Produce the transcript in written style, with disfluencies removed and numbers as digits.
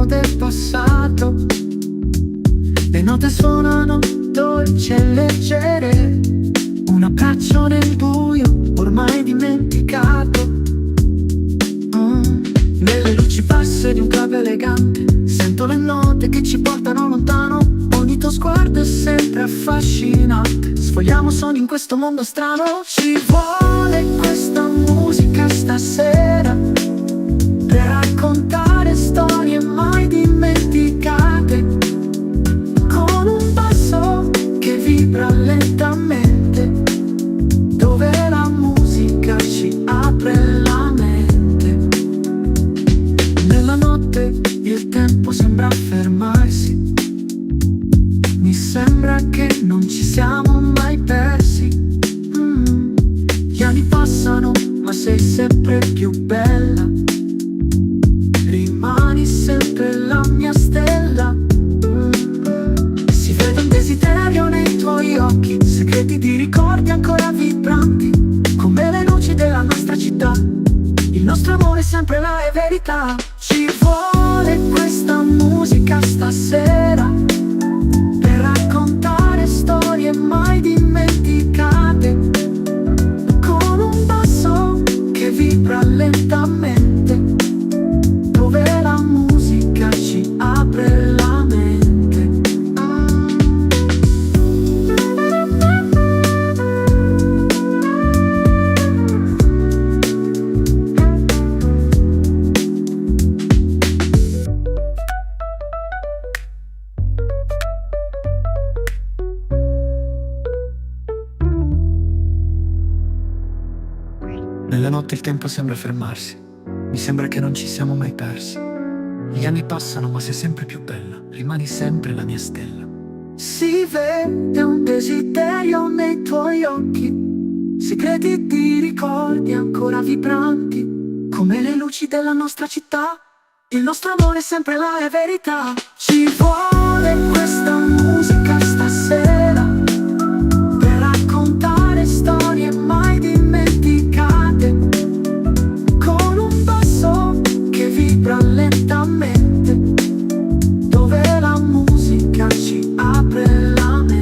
del passato. Le note suonano dolci e leggere, un abbraccio nel buio ormai dimenticato. Nelle luci basse di un club elegante sento le note che ci portano lontano. Ogni tuo sguardo è sempre affascinante. Sfogliamo sogni in questo mondo strano. Ci vuole questa musica stasera per raccontare storie mai dimenticate, con un basso che vibra lentamente, dove la musica ci apre la mente. Nella notte il tempo sembra fermarsi, mi sembra che non ci siamo mai persi. Gli anni passano ma sei sempre più bella, rimani sempre la mia stella. Si vede un desiderio nei tuoi occhi, segreti di ricordi ancora vibranti, come le luci della nostra città. Il nostro amore è sempre la verità. Ci vuole questa musica stasera per raccontare storie mai dimenticate, con un basso che vibra lentamente, dove la musica ci apre la mente. Nella notte il tempo sembra fermarsi, mi sembra che non ci siamo mai persi. Gli anni passano ma sei sempre più bella, rimani sempre la mia stella. Si vede un desiderio nei tuoi occhi, segreti di ricordi ancora vibranti, come le luci della nostra città. Il nostro amore è sempre la verità. Ci vuole questa musica stasera per raccontare storie mai dimenticate, con un basso che vibra lentamente, dove la musica ci apre la mente.